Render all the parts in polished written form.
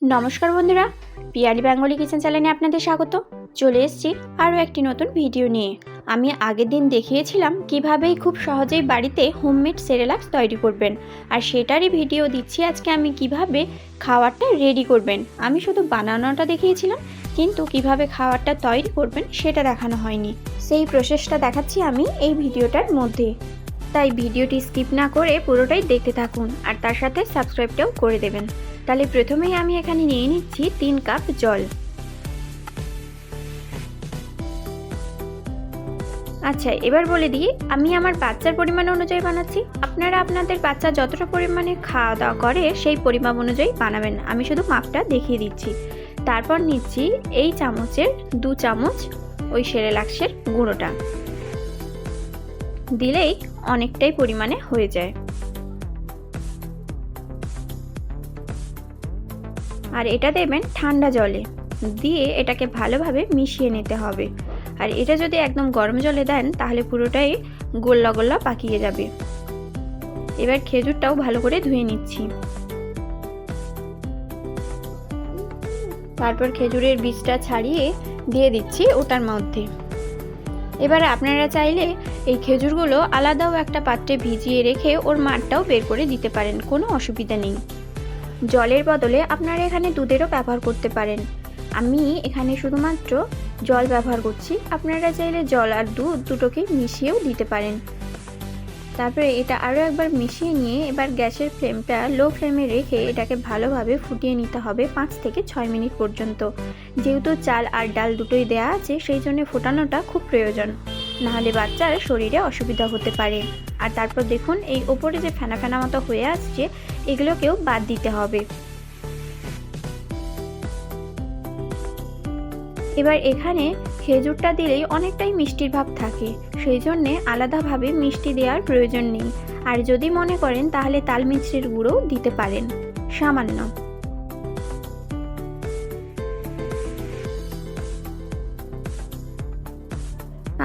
নমস্কার বন্ধুরা, Piyali Bengali kitchen চ্যানেলে আপনাদের স্বাগত। চলে এসেছি আরও একটি নতুন ভিডিও নিয়ে। আমি আগের দিন দেখিয়েছিলাম কিভাবে খুব সহজেই বাড়িতে হোমমেড সেরেলাক্স তৈরি করবেন, আর সেটারই ভিডিও দিচ্ছি আজকে আমি কিভাবে খাবারটা রেডি করবেন। আমি শুধু বানানোটা দেখিয়েছিলাম, কিন্তু কিভাবে খাবারটা তৈরি করবেন সেটা দেখানো হয়নি। সেই প্রসেসটা দেখাচ্ছি আমি এই ভিডিওটার মধ্যে, তাই ভিডিওটি স্কিপ না করে পুরোটাই দেখতে থাকুন, আর তার সাথে সাবস্ক্রাইবটাও করে দেবেন। তাহলে প্রথমেই আমি এখানে নিয়ে নিচ্ছি 3 কাপ জল। আচ্ছা, এবার বলে দিই আমি আমার বাচ্চার পরিমাণ অনুযায়ী বানাচ্ছি। আপনারা আপনাদের বাচ্চা যতটা পরিমাণে খাওয়া দাওয়া করে সেই পরিমাপ অনুযায়ী বানাবেন। আমি শুধু মাপটা দেখিয়ে দিচ্ছি। তারপর নিচ্ছি এই চামচের 2 চামচ ওই সেরেলাক্সের গুঁড়োটা, দিলেই অনেকটাই পরিমাণে হয়ে যায়। আর এটা দেবেন ঠান্ডা জলে, দিয়ে এটাকে ভালোভাবে মিশিয়ে নিতে হবে। আর এটা যদি একদম গরম জলে দেন তাহলে পুরোটাই গোল্লা গোল্লা পাকিয়ে যাবে। এবার খেজুরটাও ভালো করে ধুয়ে নিচ্ছি। তারপর খেজুরের বীজটা ছাড়িয়ে দিয়ে দিচ্ছি ওটার মধ্যে। এবার আপনারা চাইলে এই খেজুরগুলো আলাদাও একটা পাত্রে ভিজিয়ে রেখে ওর মাঠটাও বের করে দিতে পারেন, কোনো অসুবিধা নেই। জলের বদলে আপনারা এখানে দুধেরও ব্যবহার করতে পারেন। আমি এখানে শুধুমাত্র জল ব্যবহার করছি, আপনারা চাইলে জল আর দুধ দুটোকে মিশিয়েও দিতে পারেন। তারপরে এটা আরও একবার মিশিয়ে নিয়ে এবার গ্যাসের ফ্লেমটা লো ফ্লেমে রেখে এটাকে ভালোভাবে ফুটিয়ে নিতে হবে 5 থেকে 6 মিনিট পর্যন্ত। যেহেতু চাল আর ডাল দুটোই দেওয়া আছে, সেই জন্য ফোটানোটা খুব প্রয়োজন, নাহলে বাচ্চার শরীরে অসুবিধা হতে পারে। আর তারপর দেখুন এই ওপরে যে ফেনা ফেনা মতো হয়ে আসছে, এগুলোকেও বাদ দিতে হবে। এবার এখানে খেজুরটা দিলেই অনেকটাই মিষ্টির ভাব থাকে, সেই জন্যে আলাদাভাবে মিষ্টি দেওয়ার প্রয়োজন নেই। আর যদি মনে করেন তাহলে তাল মিছরির গুঁড়ো দিতে পারেন সামান্য।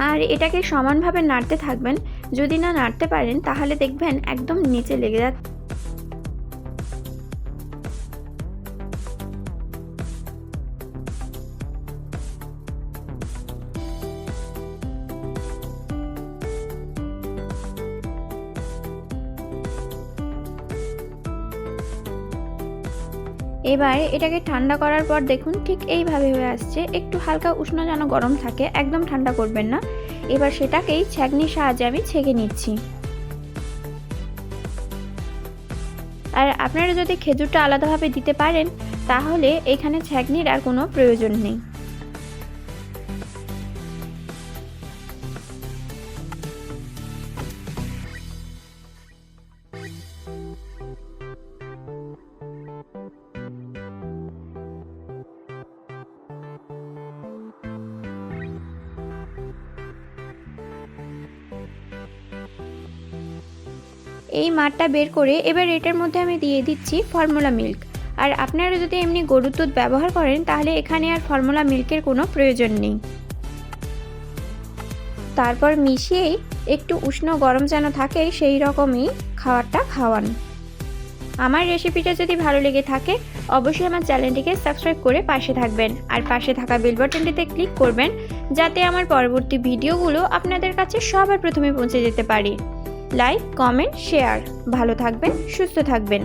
আর এটাকে সমানভাবে নাড়তে থাকবেন। যদি না নাড়তে পারেন তাহলে দেখবেন একদম নিচে লেগে যাচ্ছে। এবার এটাকে ঠান্ডা করার পর দেখুন ঠিক এইভাবে হয়ে আসছে। একটু হালকা উষ্ণ যেন গরম থাকে, একদম ঠান্ডা করবেন না। এবার সেটাকেই ছাঁকনির সাহায্যে আমি ছেঁকে নিচ্ছি। আর আপনারা যদি খেজুরটা আলাদাভাবে দিতে পারেন তাহলে এখানে ছাঁকনির আর কোনো প্রয়োজন নেই। এই মাঠটা বের করে এবার এটার মধ্যে আমি দিয়ে দিচ্ছি ফর্মুলা মিল্ক। আর আপনারা যদি এমনি গরুর দুধ ব্যবহার করেন তাহলে এখানে আর ফর্মুলা মিল্কের কোনো প্রয়োজন নেই। তারপর মিশিয়েই একটু উষ্ণ গরম যেন থাকে সেই রকমই খাবারটা খাওয়ান। আমার রেসিপিটা যদি ভালো লেগে থাকে অবশ্যই আমার চ্যানেলটিকে সাবস্ক্রাইব করে পাশে থাকবেন, আর পাশে থাকা বেল বাটনটিতে ক্লিক করবেন যাতে আমার পরবর্তী ভিডিওগুলো আপনাদের কাছে সবার প্রথমে পৌঁছে যেতে পারে। Like, comment, share. ভালো থাকবেন, সুস্থ থাকবেন।